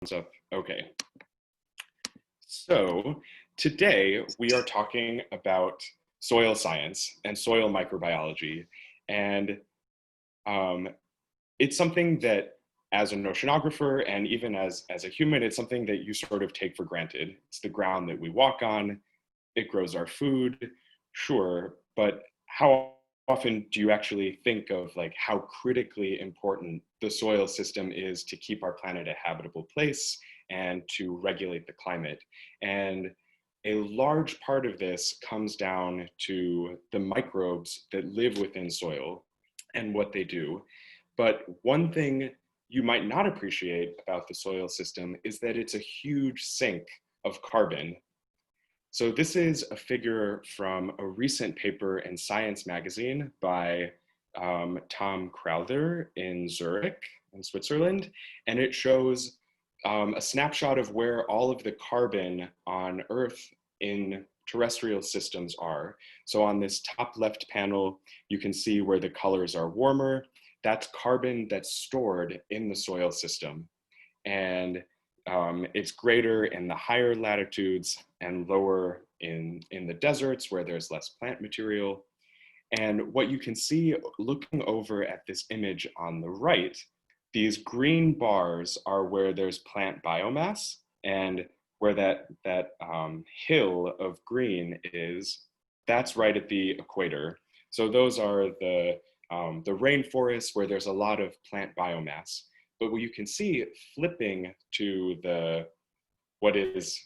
up okay. So today we are talking about soil science and soil microbiology. And it's something that as an oceanographer and even as a human, it's something that you sort of take for granted. It's the ground that we walk on, it grows our food, sure, but how often do you actually think of like how critically important the soil system is to keep our planet a habitable place and to regulate the climate? And a large part of this comes down to the microbes that live within soil and what they do. But one thing you might not appreciate about the soil system is that it's a huge sink of carbon. So this is a figure from a recent paper in Science magazine by Tom Crowther in Zurich in Switzerland. And it shows a snapshot of where all of the carbon on Earth in terrestrial systems are. So on this top left panel, you can see where the colors are warmer. That's carbon that's stored in the soil system. And it's greater in the higher latitudes and lower in the deserts where there's less plant material. And what you can see looking over at this image on the right, these green bars are where there's plant biomass, and where that hill of green is, that's right at the equator. So those are the rainforests where there's a lot of plant biomass. But what you can see flipping to what is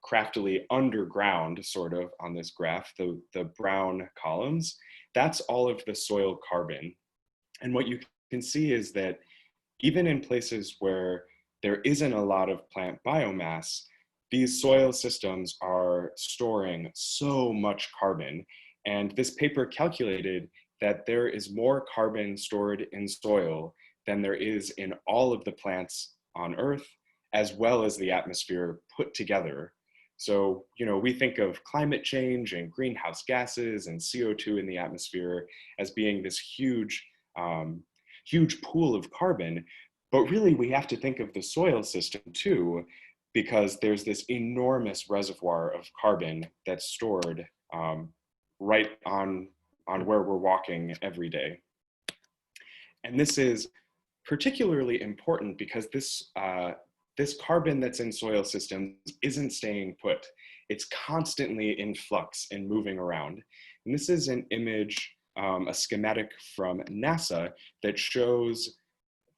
craftily underground sort of on this graph, the brown columns, that's all of the soil carbon. And what you can see is that even in places where there isn't a lot of plant biomass, these soil systems are storing so much carbon. And this paper calculated that there is more carbon stored in soil than there is in all of the plants on Earth, as well as the atmosphere put together. So, we think of climate change and greenhouse gases and CO2 in the atmosphere as being this huge pool of carbon, but really we have to think of the soil system too, because there's this enormous reservoir of carbon that's stored right on where we're walking every day. And this is particularly important because this carbon that's in soil systems isn't staying put. It's constantly in flux and moving around. And this is an image, a schematic from NASA that shows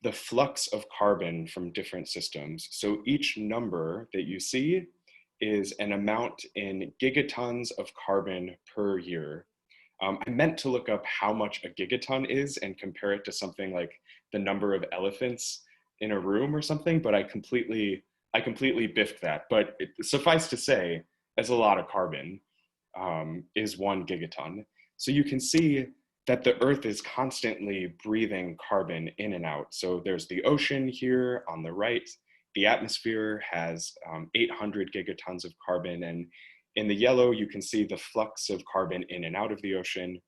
the flux of carbon from different systems. So each number that you see is an amount in gigatons of carbon per year. I meant to look up how much a gigaton is and compare it to something like the number of elephants in a room or something, but I completely biffed that. But suffice to say, that's a lot of carbon, is 1 gigaton. So you can see that the Earth is constantly breathing carbon in and out. So there's the ocean here on the right. The atmosphere has 800 gigatons of carbon, and in the yellow, you can see the flux of carbon in and out of the ocean.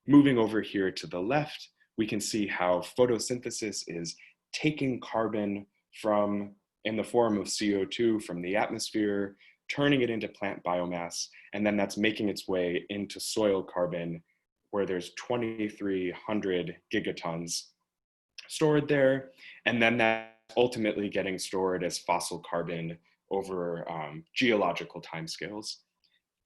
Moving over here to the left, we can see how photosynthesis is taking carbon in the form of CO2 from the atmosphere, turning it into plant biomass, and then that's making its way into soil carbon, where there's 2,300 gigatons stored there, and then that's ultimately getting stored as fossil carbon over geological timescales.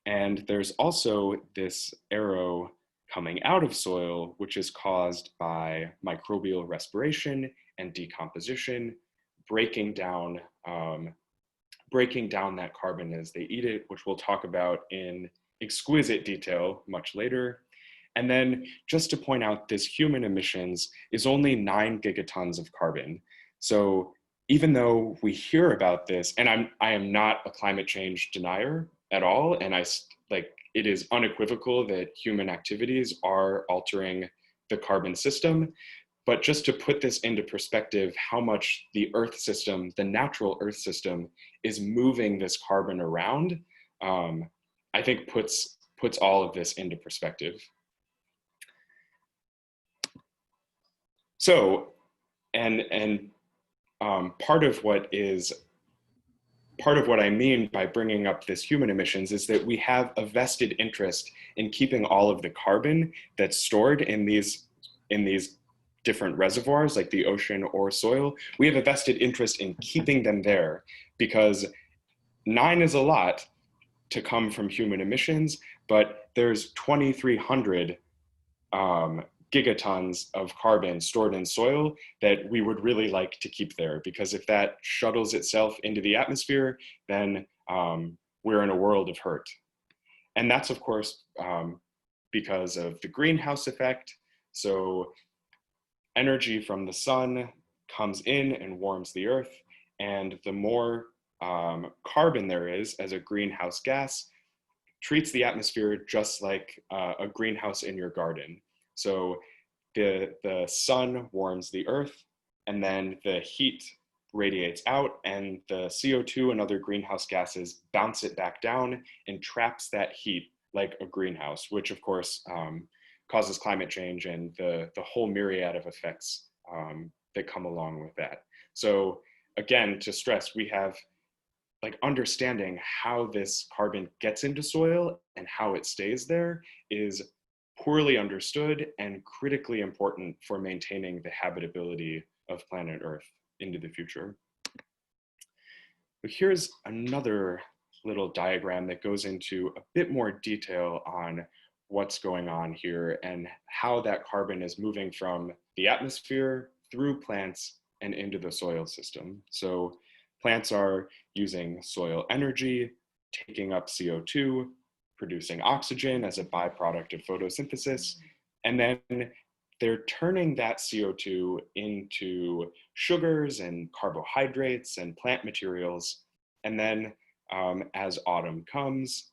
And there's also this arrow coming out of soil, which is caused by microbial respiration and decomposition, breaking down that carbon as they eat it, which we'll talk about in exquisite detail much later. And then just to point out, this human emissions is only 9 gigatons of carbon. So even though we hear about this, and I am not a climate change denier at all, and it is unequivocal that human activities are altering the carbon system. But just to put this into perspective, how much the Earth system, the natural Earth system, is moving this carbon around, I think puts all of this into perspective. So, and part of what is part of what I mean by bringing up this human emissions is that we have a vested interest in keeping all of the carbon that's stored in these different reservoirs, like the ocean or soil. We have a vested interest in keeping them there, because 9 is a lot to come from human emissions, but there's 2,300 gigatons of carbon stored in soil that we would really like to keep there, because if that shuttles itself into the atmosphere, then we're in a world of hurt. And that's, of course, because of the greenhouse effect. So energy from the sun comes in and warms the earth, and the more carbon there is as a greenhouse gas treats the atmosphere just like a greenhouse in your garden. So the sun warms the earth, and then the heat radiates out, and the CO2 and other greenhouse gases bounce it back down and traps that heat like a greenhouse, which of course causes climate change and the whole myriad of effects that come along with that. So again, to stress, we have like understanding how this carbon gets into soil and how it stays there is poorly understood and critically important for maintaining the habitability of planet Earth into the future. But here's another little diagram that goes into a bit more detail on what's going on here and how that carbon is moving from the atmosphere through plants and into the soil system. So plants are using soil energy, taking up CO2, producing oxygen as a byproduct of photosynthesis, and then they're turning that CO2 into sugars and carbohydrates and plant materials. And then as autumn comes,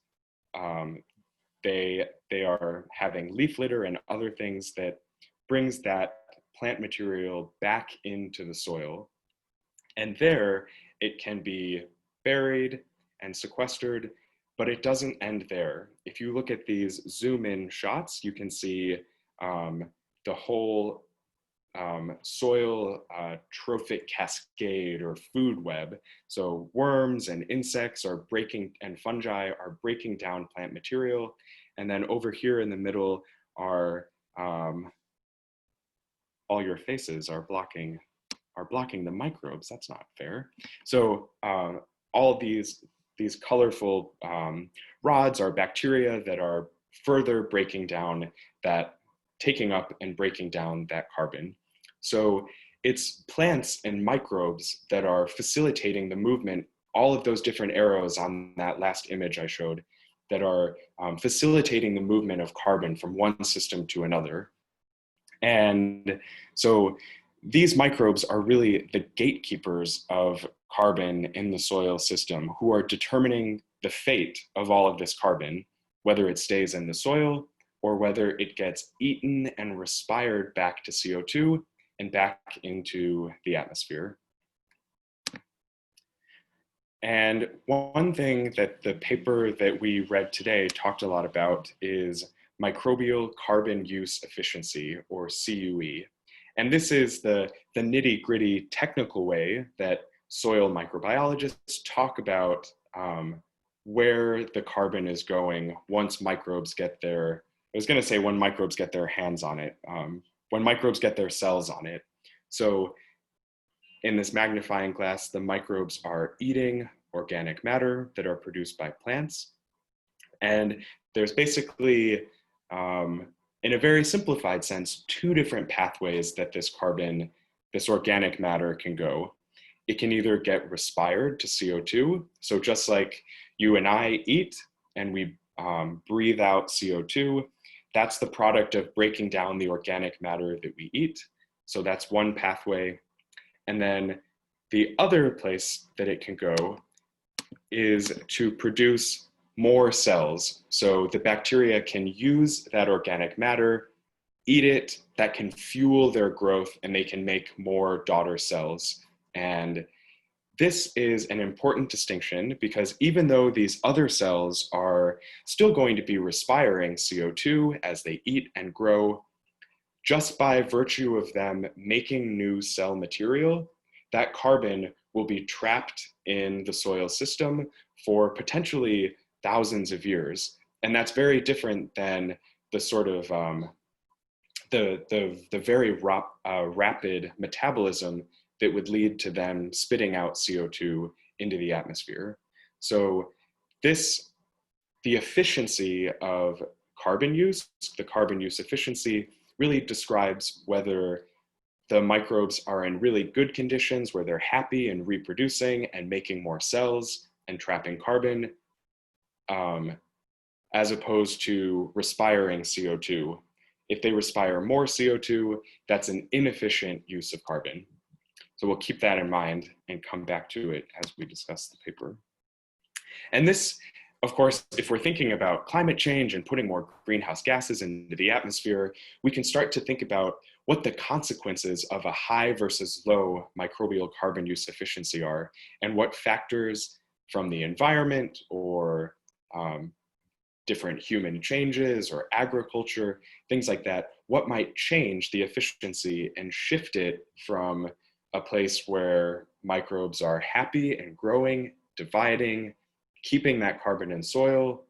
they are having leaf litter and other things that brings that plant material back into the soil. And there it can be buried and sequestered, but it doesn't end there. If you look at these zoom in shots, you can see the whole soil trophic cascade or food web. So worms and insects are breaking, and fungi are breaking down plant material. And then over here in the middle are all your faces are blocking the microbes. That's not fair. So all of these colorful rods are bacteria that are further breaking down that, taking up and breaking down that carbon. So it's plants and microbes that are facilitating the movement, all of those different arrows on that last image I showed, that are facilitating the movement of carbon from one system to another. And so these microbes are really the gatekeepers of carbon in the soil system, who are determining the fate of all of this carbon, whether it stays in the soil or whether it gets eaten and respired back to CO2 and back into the atmosphere. And one thing that the paper that we read today talked a lot about is microbial carbon use efficiency, or CUE. And this is the nitty-gritty technical way that soil microbiologists talk about where the carbon is going once microbes get their, I was going to say when microbes get their hands on it, when microbes get their cells on it. So in this magnifying glass, the microbes are eating organic matter that are produced by plants. And there's basically, in a very simplified sense, two different pathways that this carbon, this organic matter can go. It can either get respired to CO2. So just like you and I eat and we breathe out CO2, that's the product of breaking down the organic matter that we eat. So that's one pathway. And then the other place that it can go is to produce more cells. So the bacteria can use that organic matter, eat it, that can fuel their growth, and they can make more daughter cells. And this is an important distinction because even though these other cells are still going to be respiring CO2 as they eat and grow, just by virtue of them making new cell material, that carbon will be trapped in the soil system for potentially thousands of years. And that's very different than the sort of the very rapid metabolism that would lead to them spitting out CO2 into the atmosphere. So the efficiency of carbon use, the carbon use efficiency, really describes whether the microbes are in really good conditions where they're happy and reproducing and making more cells and trapping carbon, as opposed to respiring CO2. If they respire more CO2, that's an inefficient use of carbon. So we'll keep that in mind and come back to it as we discuss the paper. And this, of course, if we're thinking about climate change and putting more greenhouse gases into the atmosphere, we can start to think about what the consequences of a high versus low microbial carbon use efficiency are, and what factors from the environment or different human changes or agriculture, things like that, what might change the efficiency and shift it from a place where microbes are happy and growing, dividing, keeping that carbon in soil,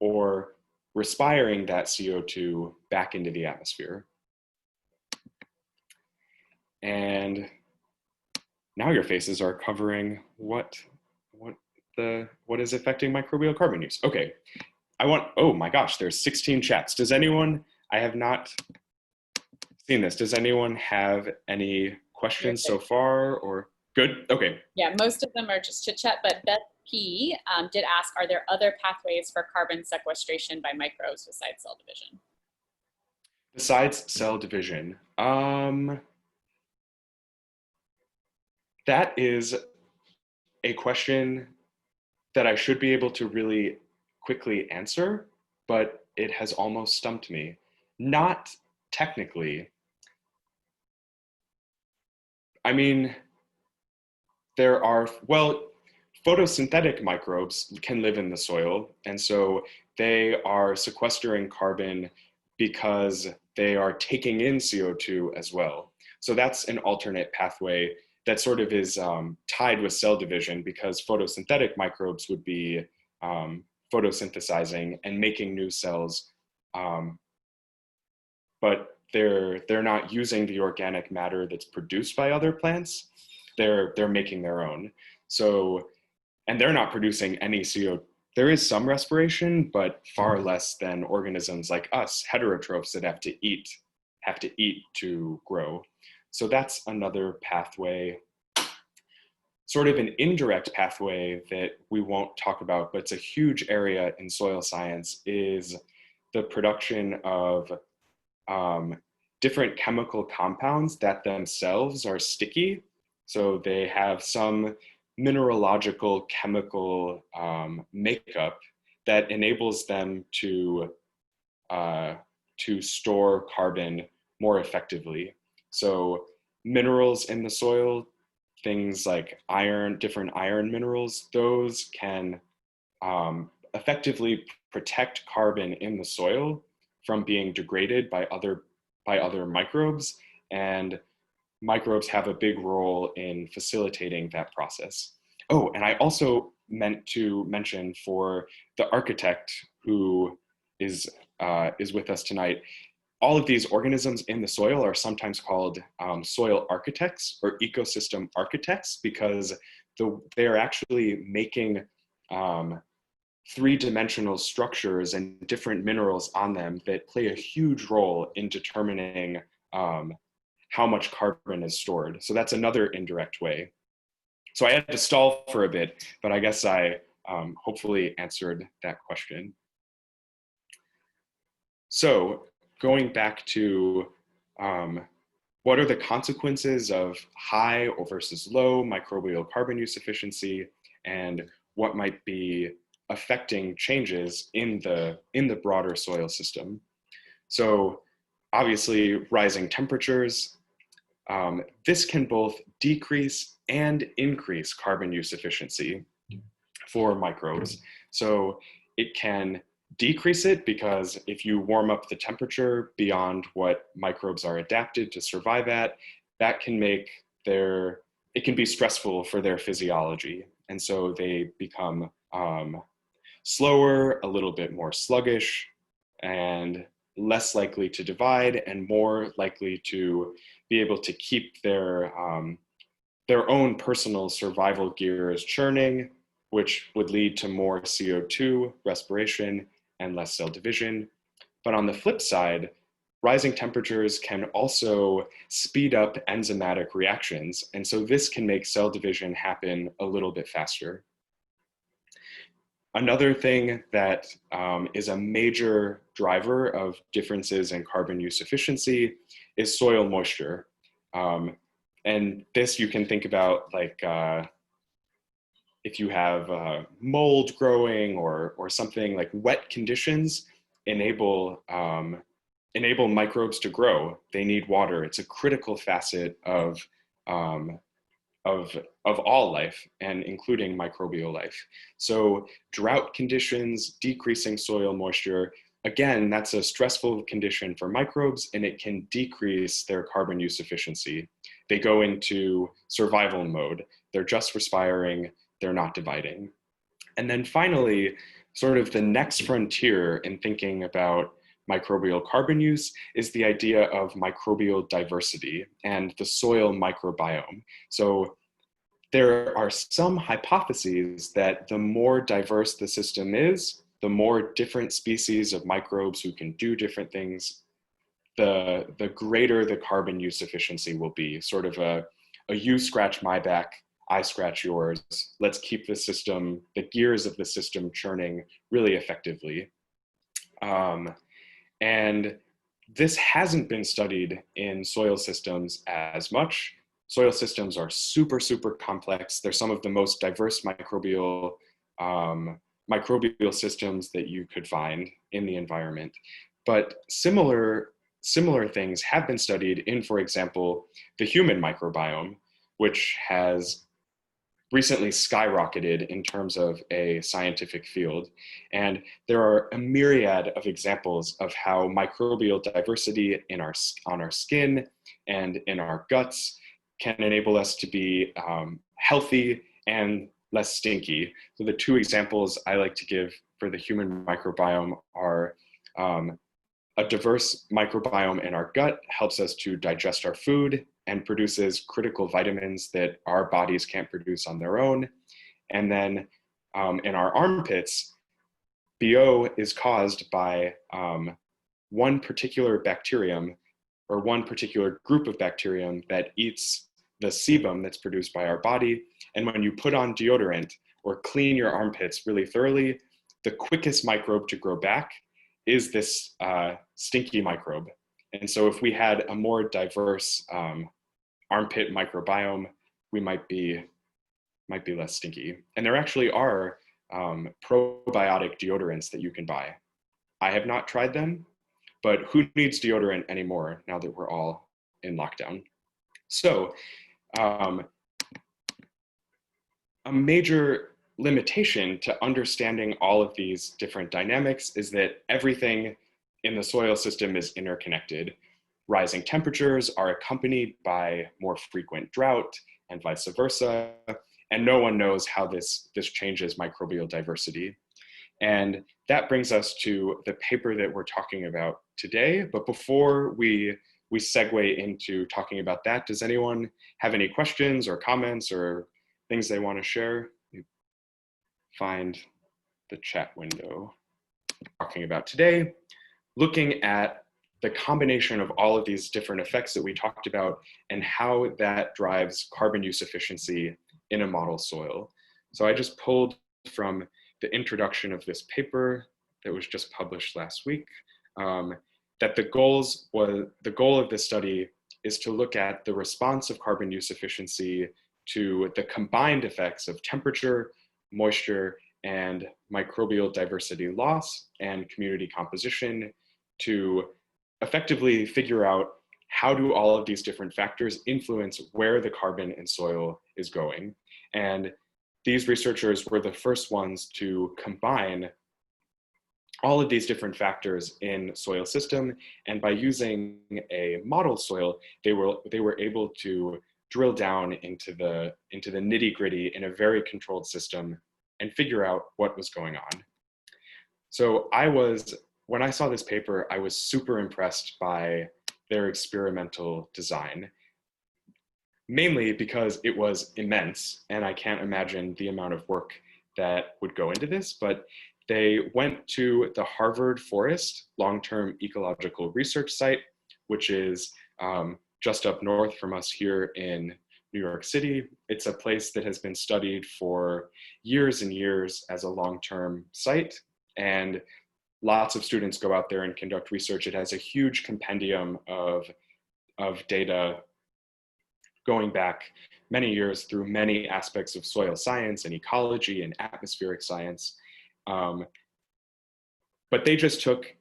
or respiring that CO2 back into the atmosphere. And now your faces are covering what is affecting microbial carbon use. Okay, oh my gosh, there's 16 chats. Does anyone, I have not seen this, does anyone have any questions so far, or good? Okay. Yeah, most of them are just chit chat, but Beth P did ask, are there other pathways for carbon sequestration by microbes besides cell division? Besides cell division, that is a question that I should be able to really quickly answer, but it has almost stumped me. Not technically. I mean, there are, well, photosynthetic microbes can live in the soil, and so they are sequestering carbon because they are taking in CO2 as well. So that's an alternate pathway that sort of is tied with cell division, because photosynthetic microbes would be photosynthesizing and making new cells, but they're not using the organic matter that's produced by other plants. They're making their own. So, and they're not producing any CO2. There is some respiration, but far less than organisms like us, heterotrophs, that have to eat to grow. So that's another pathway, sort of an indirect pathway that we won't talk about, but it's a huge area in soil science, is the production of different chemical compounds that themselves are sticky. So they have some mineralogical chemical makeup that enables them to store carbon more effectively. So minerals in the soil, things like iron, different iron minerals, those can effectively protect carbon in the soil from being degraded by other microbes, and microbes have a big role in facilitating that process. Oh, and I also meant to mention, for the architect who is with us tonight, all of these organisms in the soil are sometimes called soil architects or ecosystem architects, because they are actually making three-dimensional structures and different minerals on them that play a huge role in determining how much carbon is stored. So that's another indirect way. So I had to stall for a bit, but I guess I hopefully answered that question. So going back to what are the consequences of high versus low microbial carbon use efficiency, and what might be affecting changes in the broader soil system. So obviously rising temperatures, this can both decrease and increase carbon use efficiency for microbes. So it can decrease it, because if you warm up the temperature beyond what microbes are adapted to survive at, that can make their it can be stressful for their physiology. And so they become slower, a little bit more sluggish, and less likely to divide and more likely to be able to keep their own personal survival gears churning, which would lead to more CO2 respiration and less cell division. But on the flip side, rising temperatures can also speed up enzymatic reactions. And so this can make cell division happen a little bit faster. Another thing that is a major driver of differences in carbon use efficiency is soil moisture. And this you can think about like if you have mold growing or something, like wet conditions enable microbes to grow. They need water. It's a critical facet of all life, and including microbial life. So drought conditions, decreasing soil moisture, again, that's a stressful condition for microbes, and it can decrease their carbon use efficiency. They go into survival mode. They're just respiring, they're not dividing. And then finally, sort of the next frontier in thinking about microbial carbon use is the idea of microbial diversity and the soil microbiome. So there are some hypotheses that the more diverse the system is, the more different species of microbes who can do different things, the greater the carbon use efficiency will be. Sort of a you scratch my back, I scratch yours. Let's keep the system, the gears of the system churning really effectively. And this hasn't been studied in soil systems as much. Soil systems are super, super complex. They're some of the most diverse microbial systems that you could find in the environment. But similar things have been studied in, for example, the human microbiome, which has recently skyrocketed in terms of a scientific field. And there are a myriad of examples of how microbial diversity on our skin and in our guts can enable us to be healthy and less stinky. So the two examples I like to give for the human microbiome are a diverse microbiome in our gut helps us to digest our food and produces critical vitamins that our bodies can't produce on their own. And then in our armpits, BO is caused by one particular bacterium or one particular group of bacterium that eats the sebum that's produced by our body. And when you put on deodorant or clean your armpits really thoroughly, the quickest microbe to grow back is this stinky microbe. And so if we had a more diverse armpit microbiome, we might be less stinky. And there actually are probiotic deodorants that you can buy. I have not tried them, but who needs deodorant anymore now that we're all in lockdown? So a major limitation to understanding all of these different dynamics is that everything in the soil system is interconnected. Rising temperatures are accompanied by more frequent drought and vice versa, and no one knows how this changes microbial diversity. And that brings us to the paper that we're talking about today. But before we segue into talking about that, does anyone have any questions or comments or things they want to share? Find the chat window. Talking about today, looking at the combination of all of these different effects that we talked about and how that drives carbon use efficiency in a model soil. So I just pulled from the introduction of this paper that was just published last week, that the goal of this study is to look at the response of carbon use efficiency to the combined effects of temperature, moisture, and microbial diversity loss and community composition to effectively figure out how do all of these different factors influence where the carbon in soil is going. And these researchers were the first ones to combine all of these different factors in soil system. And by using a model soil, they were able to drill down into the nitty gritty in a very controlled system and figure out what was going on. So when I saw this paper, I was super impressed by their experimental design, mainly because it was immense, and I can't imagine the amount of work that would go into this, but they went to the Harvard Forest Long-Term Ecological Research Site, which is just up north from us here in New York City. It's a place that has been studied for years and years as a long-term site, and lots of students go out there and conduct research. It has a huge compendium of data going back many years through many aspects of soil science and ecology and atmospheric science. But they just took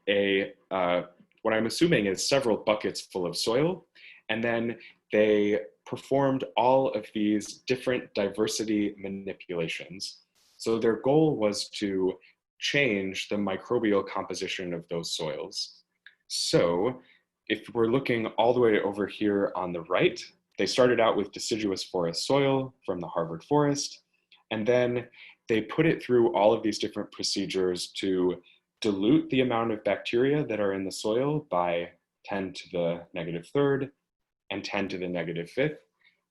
what I'm assuming is several buckets full of soil, and then they performed all of these different diversity manipulations. So their goal was to change the microbial composition of those soils. So if we're looking all the way over here on the right, they started out with deciduous forest soil from the Harvard Forest, and then they put it through all of these different procedures to dilute the amount of bacteria that are in the soil by 10 to the negative third and 10 to the negative fifth.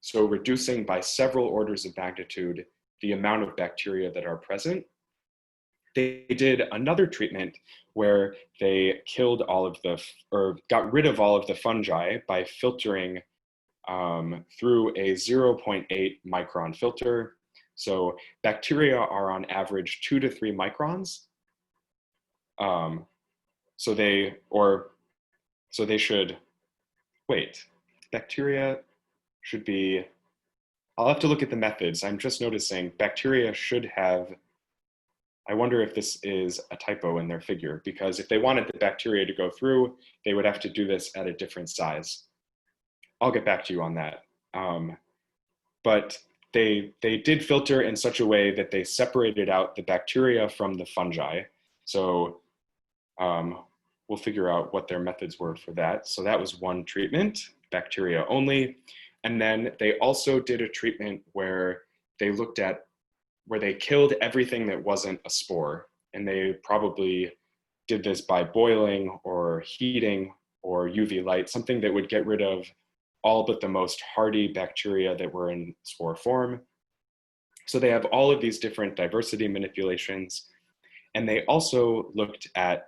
So reducing by several orders of magnitude the amount of bacteria that are present. They did another treatment where they killed got rid of all of the fungi by filtering through a 0.8 micron filter. So bacteria are on average 2 to 3 microns. So they should, wait, bacteria should be, I'll have to look at the methods. I'm just noticing bacteria should have, I wonder if this is a typo in their figure, because if they wanted the bacteria to go through, they would have to do this at a different size. I'll get back to you on that. But they did filter in such a way that they separated out the bacteria from the fungi. So we'll figure out what their methods were for that. So that was one treatment, bacteria only. And then they also did a treatment where they killed everything that wasn't a spore. And they probably did this by boiling or heating or UV light, something that would get rid of all but the most hardy bacteria that were in spore form. So they have all of these different diversity manipulations. And they also looked at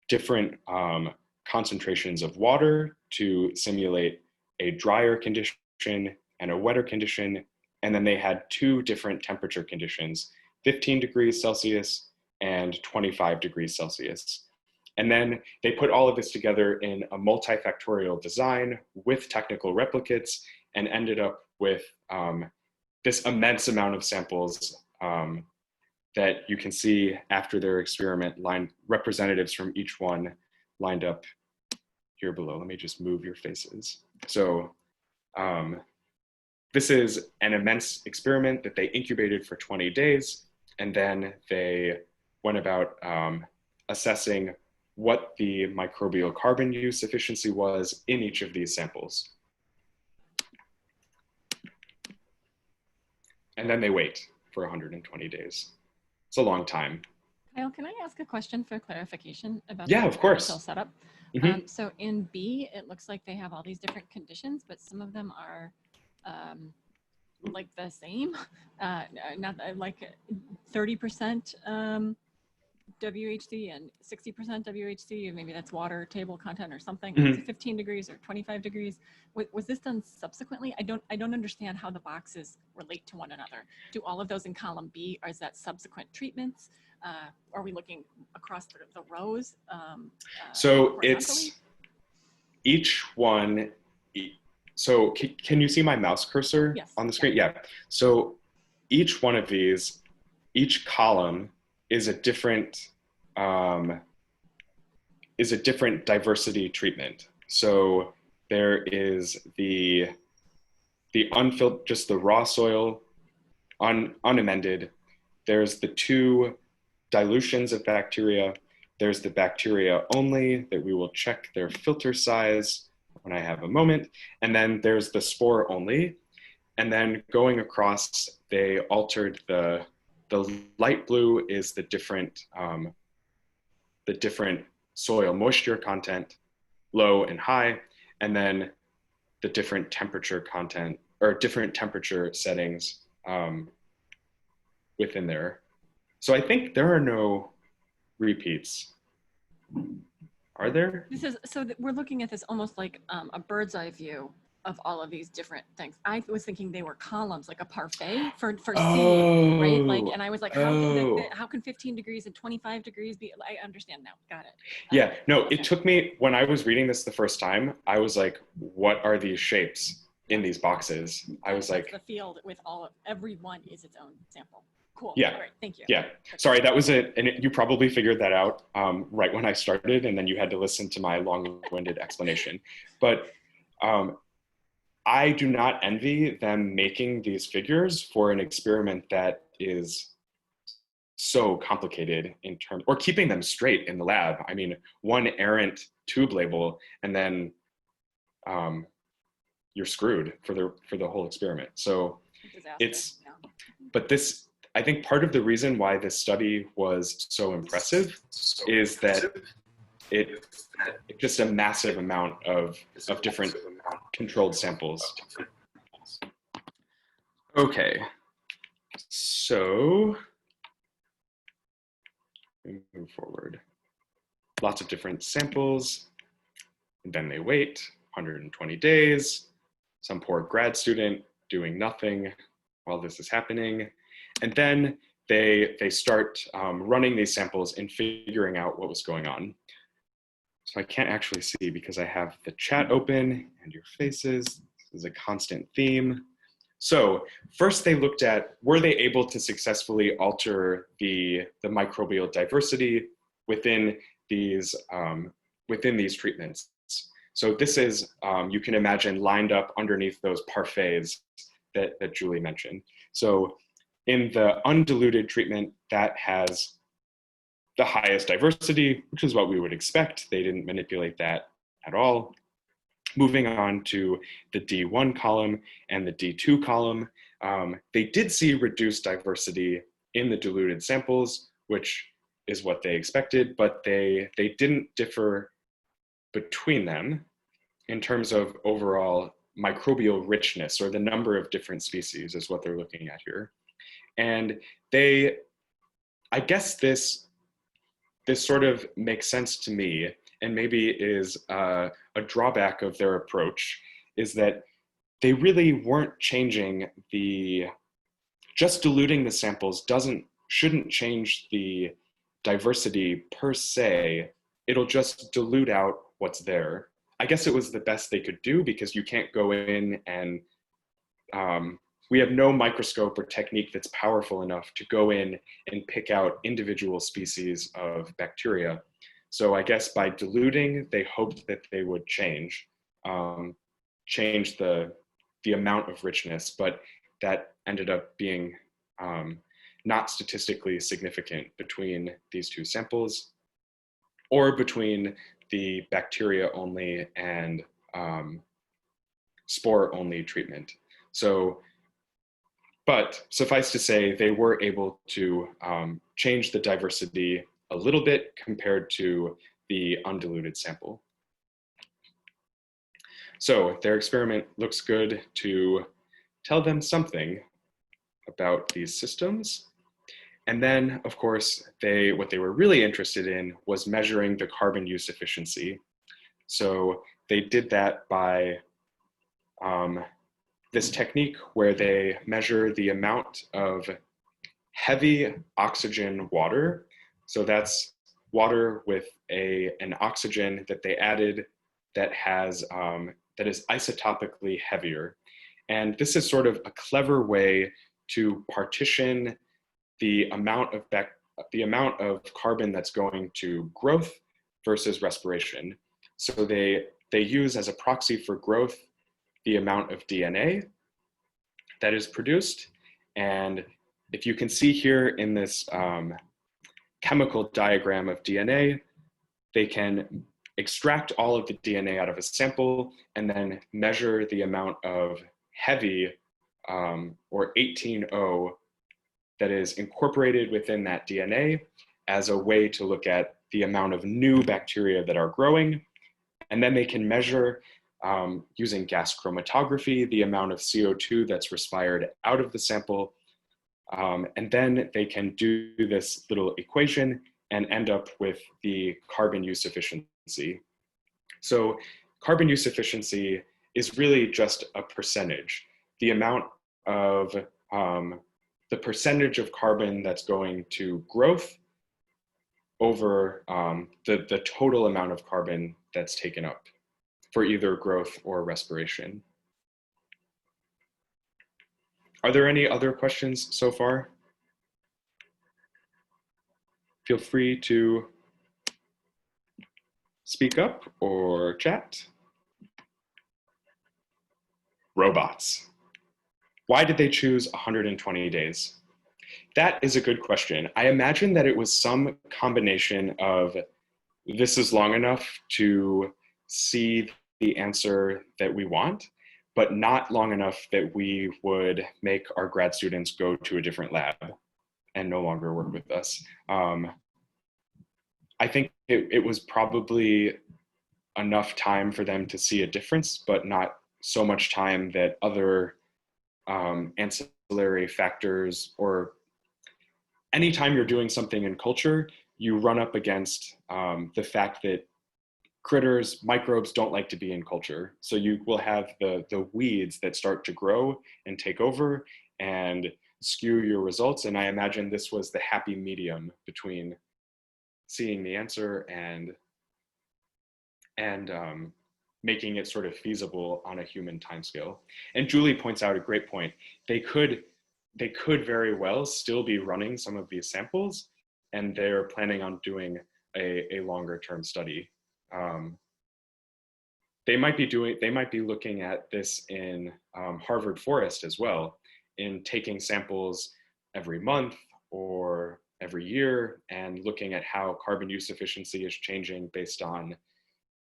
different concentrations of water to simulate a drier condition and a wetter condition. And then they had 2 different temperature conditions, 15 degrees Celsius and 25 degrees Celsius. And then they put all of this together in a multifactorial design with technical replicates and ended up with this immense amount of samples that you can see after their experiment, representatives from each one lined up here below. Let me just move your faces. So this is an immense experiment that they incubated for 20 days, and then they went about assessing what the microbial carbon use efficiency was in each of these samples. And then they wait for 120 days. It's a long time. Kyle, can I ask a question for clarification about the of course setup? Mm-hmm. So in B, it looks like they have all these different conditions, but some of them are like the same, not like 30% WHC and 60% WHC, maybe that's water table content or something. Mm-hmm. 15 degrees or 25 degrees. Was this done subsequently? I don't understand how the boxes relate to one another. Do all of those in column B, or is that subsequent treatments? Are we looking across the rows? So it's each one. So can you see my mouse cursor on the screen? Yeah. So each one of these, each column is a different diversity treatment. So there is the unfiltered, just the raw soil, unamended. There's the 2 dilutions of bacteria. There's the bacteria only that we will check their filter size when I have a moment. And then there's the spore only. And then going across, they altered the light blue is the different soil moisture content, low and high, and then the different temperature content or different temperature settings within there. So I think there are no repeats. Are there? This is so that we're looking at this almost like a bird's eye view of all of these different things. I was thinking they were columns, like a parfait for seeing, right? Like, and I was like, how can 15 degrees and 25 degrees be? I understand now. Got it. Yeah, no, okay. It took me, when I was reading this the first time, I was like, what are these shapes in these boxes? I was like, the field with every one is its own sample. Cool. Yeah. All right. Thank you. Yeah. Sorry, that was it. And you probably figured that out right when I started, and then you had to listen to my long-winded explanation. But I do not envy them making these figures for an experiment that is so complicated in terms, or keeping them straight in the lab. I mean, one errant tube label, and then you're screwed for the whole experiment. So but this, I think part of the reason why this study was so impressive is that it's just a massive amount of different controlled samples. Okay, so let me move forward. Lots of different samples, and then they wait 120 days. Some poor grad student doing nothing while this is happening. And then they start running these samples and figuring out what was going on. So I can't actually see because I have the chat open and your faces. This is a constant theme. So first they looked at, were they able to successfully alter the microbial diversity within these treatments? So this is, you can imagine, lined up underneath those parfaits that Julie mentioned. So in the undiluted treatment, that has the highest diversity, which is what we would expect. They didn't manipulate that at all. Moving on to the D1 column and the D2 column, they did see reduced diversity in the diluted samples, which is what they expected, but they didn't differ between them in terms of overall microbial richness, or the number of different species is what they're looking at here. And I guess this sort of makes sense to me, and maybe is a drawback of their approach, is that they really weren't changing just diluting the samples shouldn't change the diversity per se. It'll just dilute out what's there. I guess it was the best they could do, because you can't go in and we have no microscope or technique that's powerful enough to go in and pick out individual species of bacteria. So I guess by diluting, they hoped that they would change the amount of richness, but that ended up being not statistically significant between these two samples, or between the bacteria only and spore only treatment. So, but suffice to say, they were able to change the diversity a little bit compared to the undiluted sample. So their experiment looks good to tell them something about these systems. And then, of course, what they were really interested in was measuring the carbon use efficiency. So they did that by this technique where they measure the amount of heavy oxygen water. So that's water with an oxygen that they added that is isotopically heavier. And this is sort of a clever way to partition the amount of carbon that's going to growth versus respiration. So they use as a proxy for growth the amount of DNA that is produced. And if you can see here in this chemical diagram of DNA, they can extract all of the DNA out of a sample and then measure the amount of heavy or 18O that is incorporated within that DNA as a way to look at the amount of new bacteria that are growing. And then they can measure using gas chromatography the amount of CO2 that's respired out of the sample. And then they can do this little equation and end up with the carbon use efficiency. So carbon use efficiency is really just a percentage. The amount of, the percentage of carbon that's going to growth over the total amount of carbon that's taken up for either growth or respiration. Are there any other questions so far? Feel free to speak up or chat. Robots. Why did they choose 120 days? That is a good question. I imagine that it was some combination of this is long enough to see the answer that we want, but not long enough that we would make our grad students go to a different lab and no longer work with us. I think it was probably enough time for them to see a difference, but not so much time that other ancillary factors, or anytime you're doing something in culture, you run up against the fact that critters, microbes don't like to be in culture. So you will have the weeds that start to grow and take over and skew your results. And I imagine this was the happy medium between seeing the answer and making it sort of feasible on a human timescale. And Julie points out a great point. They could very well still be running some of these samples, and they're planning on doing a longer term study. They might be looking at this in Harvard Forest as well, in taking samples every month or every year and looking at how carbon use efficiency is changing based on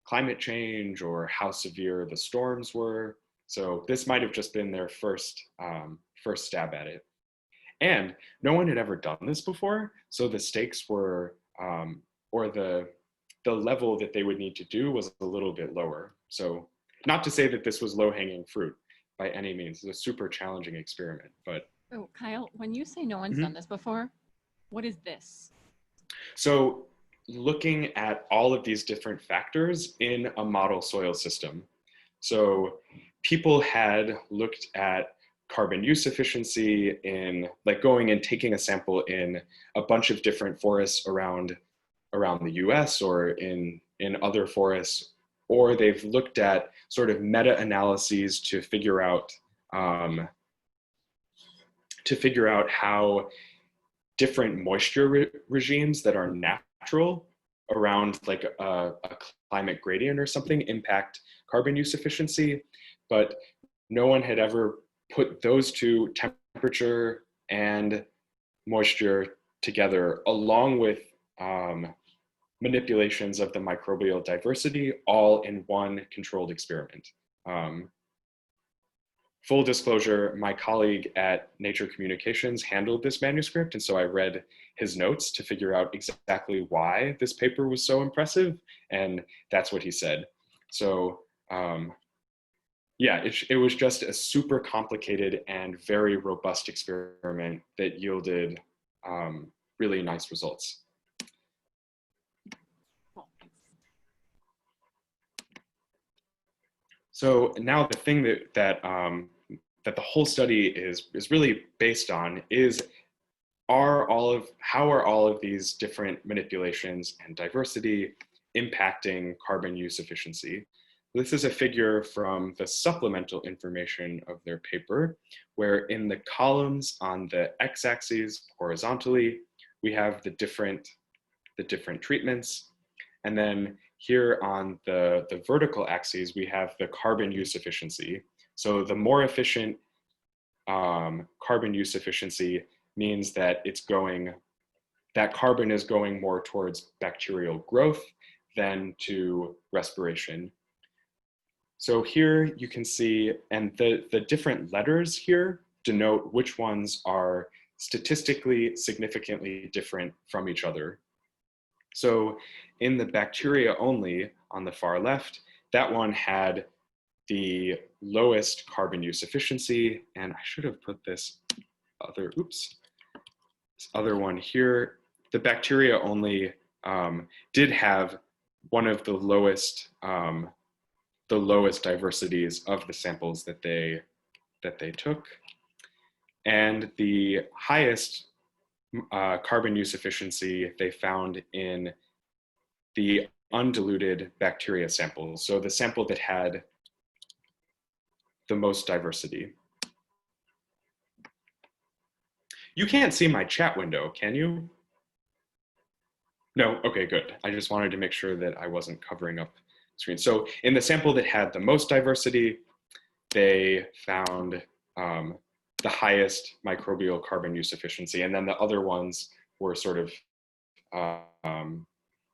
climate change or how severe the storms were. So this might have just been their first stab at it. And no one had ever done this before, so the stakes were, or the level that they would need to do was a little bit lower. So not to say that this was low-hanging fruit by any means. It's a super challenging experiment, but. Oh, Kyle, when you say no one's done this before, what is this? So looking at all of these different factors in a model soil system. So people had looked at carbon use efficiency in like going and taking a sample in a bunch of different forests around the US or in other forests, or they've looked at sort of meta-analyses to figure out how different moisture regimes that are natural around like a climate gradient or something impact carbon use efficiency, but no one had ever put those two, temperature and moisture, together along with manipulations of the microbial diversity all in one controlled experiment. Full disclosure, my colleague at Nature Communications handled this manuscript, and so I read his notes to figure out exactly why this paper was so impressive, and that's what he said. So yeah, it was just a super complicated and very robust experiment that yielded really nice results. So now the thing that the whole study is really based on is how are all of these different manipulations and diversity impacting carbon use efficiency? This is a figure from the supplemental information of their paper, where in the columns on the x-axis horizontally, we have the different treatments. And then here on the vertical axes, we have the carbon use efficiency. So the more efficient carbon use efficiency means that that carbon is going more towards bacterial growth than to respiration. So here you can see, and the different letters here denote which ones are statistically significantly different from each other. So in the bacteria only on the far left, that one had the lowest carbon use efficiency, and I should have put this other, this other one here. The bacteria only did have one of the lowest diversities of the samples that they took, and the highest carbon use efficiency they found in the undiluted bacteria samples, so the sample that had the most diversity. You can't see my chat window, can you? No, okay, good. I just wanted to make sure that I wasn't covering up the screen. So in the sample that had the most diversity, they found the highest microbial carbon use efficiency, and then the other ones were sort of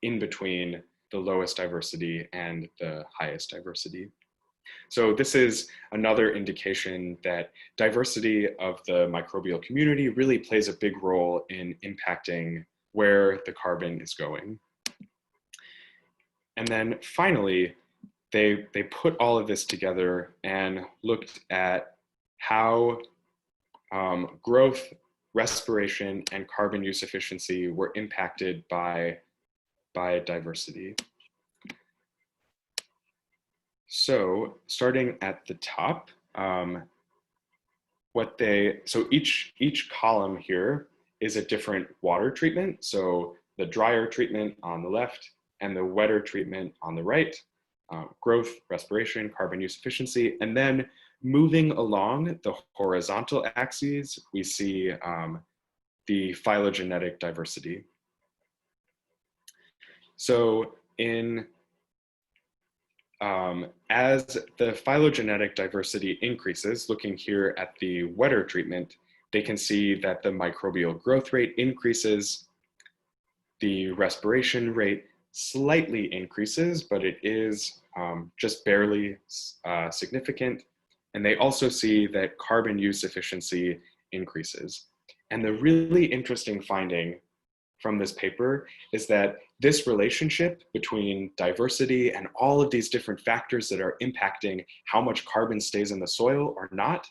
in between the lowest diversity and the highest diversity. So this is another indication that diversity of the microbial community really plays a big role in impacting where the carbon is going. And then finally, they put all of this together and looked at how growth, respiration, and carbon use efficiency were impacted by diversity. So starting at the top, so each column here is a different water treatment. So the drier treatment on the left and the wetter treatment on the right, growth, respiration, carbon use efficiency. And then moving along the horizontal axes, we see the phylogenetic diversity. So as the phylogenetic diversity increases, looking here at the wetter treatment, they can see that the microbial growth rate increases, the respiration rate slightly increases, but it is just barely significant. And they also see that carbon use efficiency increases. And the really interesting finding from this paper is that this relationship between diversity and all of these different factors that are impacting how much carbon stays in the soil or not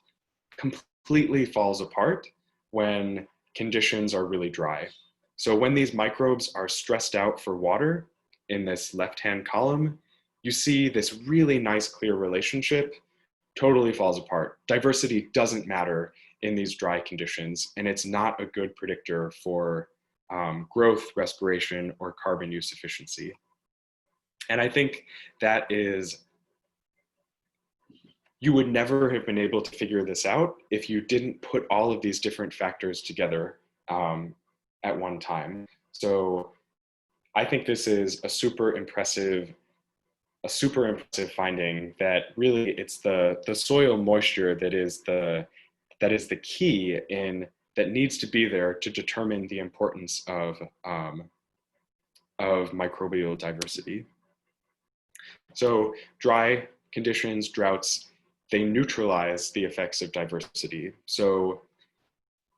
completely falls apart when conditions are really dry. So when these microbes are stressed out for water in this left-hand column, you see this really nice clear relationship totally falls apart. Diversity doesn't matter in these dry conditions, and it's not a good predictor for growth, respiration, or carbon use efficiency. And I think that is, you would never have been able to figure this out if you didn't put all of these different factors together at one time. So I think this is a super impressive finding, that really it's the soil moisture that is the key that needs to be there to determine the importance of microbial diversity. So dry conditions, droughts, they neutralize the effects of diversity. So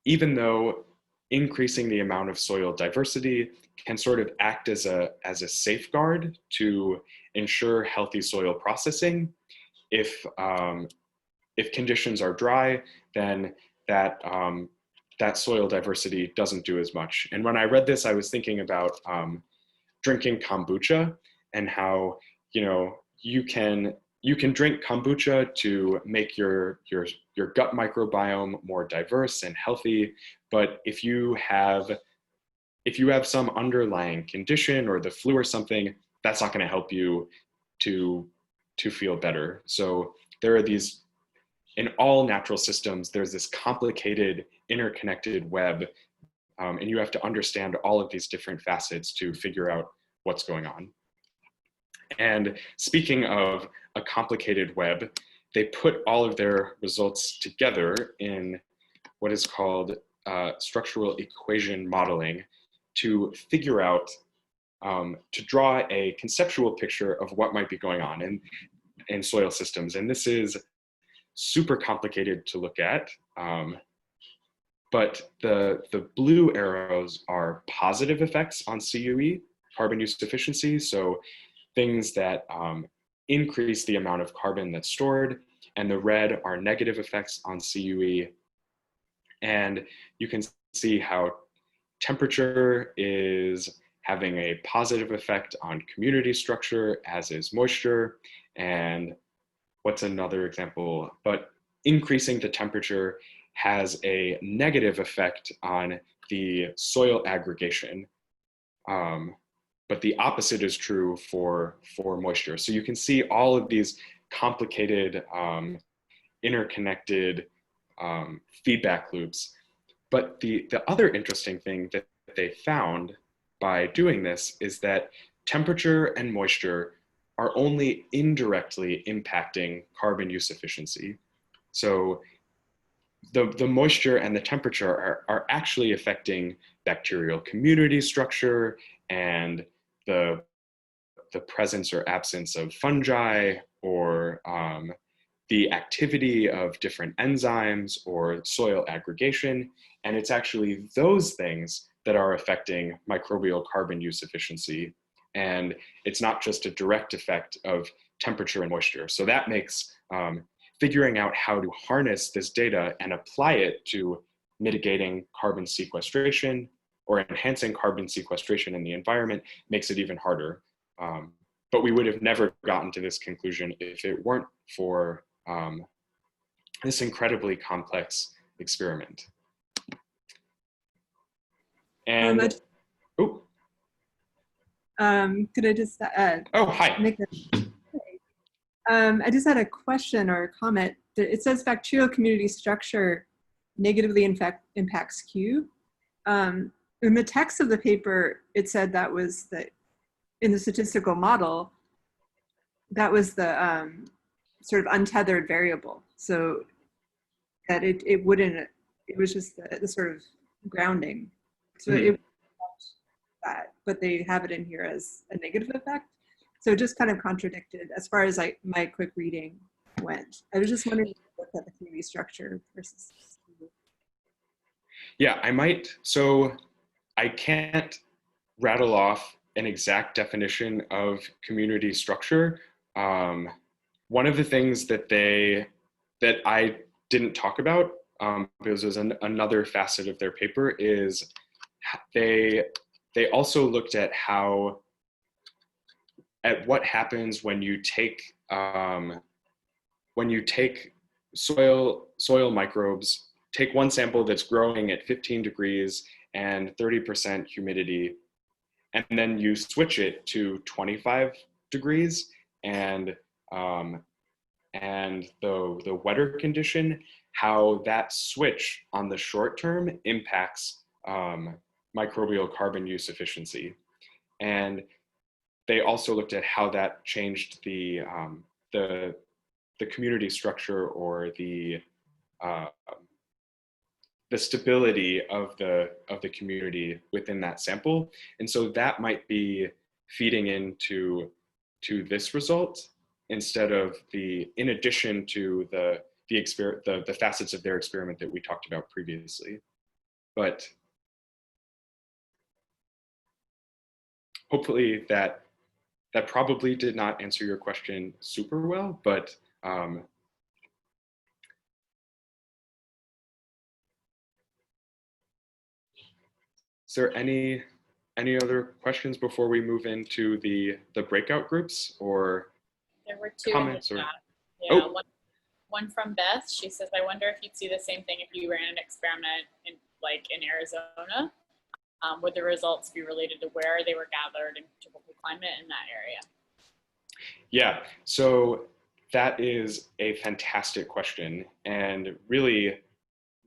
even though increasing the amount of soil diversity can sort of act as a safeguard to ensure healthy soil processing, if conditions are dry, then that soil diversity doesn't do as much. And when I read this, I was thinking about drinking kombucha and how, you can drink kombucha to make your gut microbiome more diverse and healthy. But if you have some underlying condition or the flu or something, that's not going to help you to feel better. So there are these, in all natural systems, there's this complicated interconnected web, and you have to understand all of these different facets to figure out what's going on. And speaking of a complicated web, they put all of their results together in what is called structural equation modeling to figure out, to draw a conceptual picture of what might be going on in soil systems. And this is super complicated to look at. But the blue arrows are positive effects on CUE, carbon use efficiency. So things that increase the amount of carbon that's stored, and the red are negative effects on CUE. And you can see how temperature is having a positive effect on community structure, as is moisture. And what's another example? But increasing the temperature has a negative effect on the soil aggregation. But the opposite is true for moisture. So you can see all of these complicated, interconnected feedback loops. But the other interesting thing that they found by doing this is that temperature and moisture are only indirectly impacting carbon use efficiency. So the moisture and the temperature are actually affecting bacterial community structure and the presence or absence of fungi, or the activity of different enzymes or soil aggregation. And it's actually those things that are affecting microbial carbon use efficiency. And it's not just a direct effect of temperature and moisture. So that makes figuring out how to harness this data and apply it to mitigating carbon sequestration or enhancing carbon sequestration in the environment makes it even harder. But we would have never gotten to this conclusion if it weren't for this incredibly complex experiment. And could I just oh, hi. I just had a question or a comment. It says bacterial community structure negatively impacts Q. In the text of the paper, it said that was in the statistical model, that was the sort of untethered variable. So that it wouldn't, it was just the sort of grounding. So it wouldn't affect that, but they have it in here as a negative effect. So it just kind of contradicted as far as my quick reading went. I was just wondering if you looked at the community structure versus. Yeah, I might. So I can't rattle off an exact definition of community structure. One of the things that I didn't talk about, because it was another facet of their paper, is they also looked at what happens when you take soil microbes, take one sample that's growing at 15 degrees and 30% humidity, and then you switch it to 25 degrees and the wetter condition, how that switch on the short term impacts microbial carbon use efficiency. And they also looked at how that changed the community structure, or the stability of the community within that sample. And so that might be feeding into this result, instead of in addition to the facets of their experiment that we talked about previously. But hopefully that probably did not answer your question super well, but is there any other questions before we move into the breakout groups, or there were two comments? in the Or chat. Yeah, oh. one from Beth. She says, I wonder if you'd see the same thing if you ran an experiment in Arizona. Would the results be related to where they were gathered and typical climate in that area? Yeah, so that is a fantastic question. And really,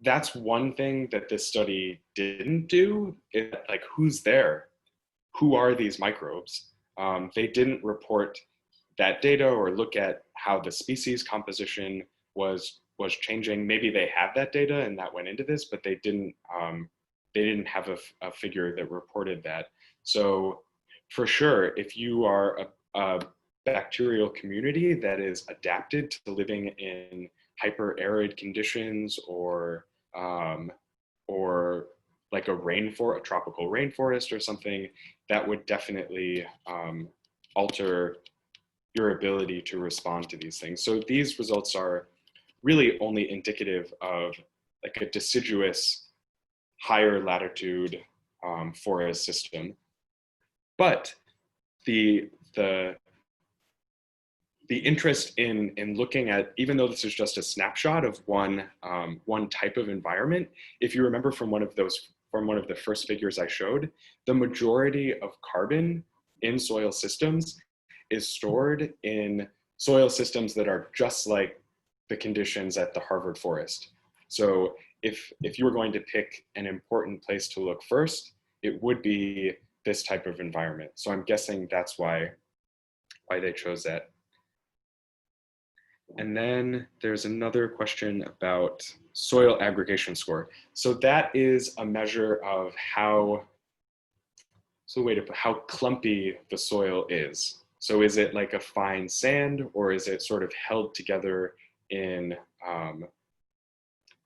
that's one thing that this study didn't do, is like, who's there? Who are these microbes? They didn't report that data or look at how the species composition was changing. Maybe they had that data and that went into this, but they didn't have a figure that reported that. So for sure, if you are a bacterial community that is adapted to living in hyper-arid conditions or like a tropical rainforest or something, that would definitely alter your ability to respond to these things. So these results are really only indicative of like a deciduous higher latitude forest system. But the interest in looking at, even though this is just a snapshot of one type of environment, if you remember from one of the first figures I showed, the majority of carbon in soil systems is stored in soil systems that are just like the conditions at the Harvard forest. So if you were going to pick an important place to look first, it would be this type of environment. So I'm guessing that's why they chose that. And then there's another question about soil aggregation score. So that is a measure of how clumpy the soil is. So is it like a fine sand, or is it sort of held together in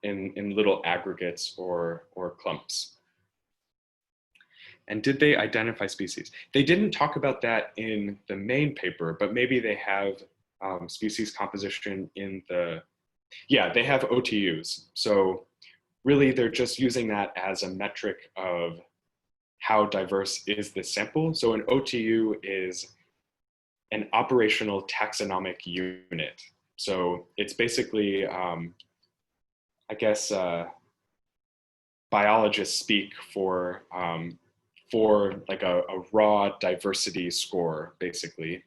little aggregates or clumps? And did they identify species? They didn't talk about that in the main paper, but maybe they have species composition in they have OTUs. So really they're just using that as a metric of how diverse is the sample. So an OTU is an operational taxonomic unit. So it's basically, I guess, biologists speak for like a raw diversity score, basically.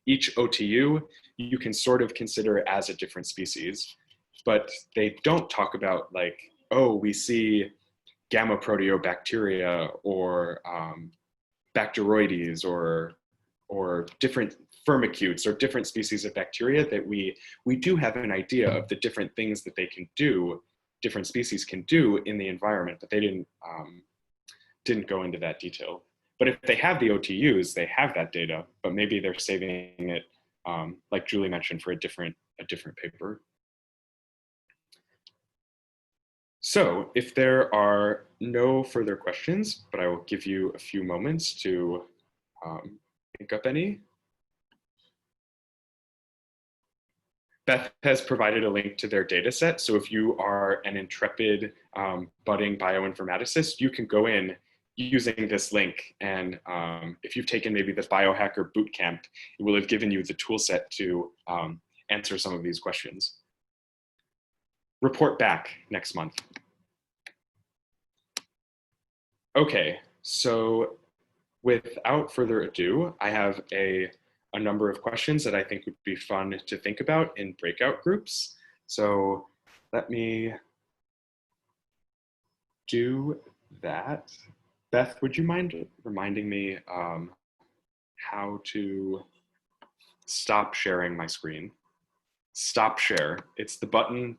Each OTU you can sort of consider as a different species, but they don't talk about like, oh, we see gamma proteobacteria or Bacteroides or different firmicutes or different species of bacteria that we do have an idea of the different things that they can do, different species can do in the environment, but they didn't go into that detail. But if they have the OTUs, they have that data, but maybe they're saving it, like Julie mentioned, for a different paper. So if there are no further questions, but I will give you a few moments to think up any. Beth has provided a link to their data set. So if you are an intrepid budding bioinformaticist, you can go in using this link. And if you've taken maybe the biohacker bootcamp, it will have given you the tool set to answer some of these questions. Report back next month. Okay, so without further ado, I have a number of questions that I think would be fun to think about in breakout groups. So let me do that. Beth, would you mind reminding me how to stop sharing my screen? Stop share. It's the button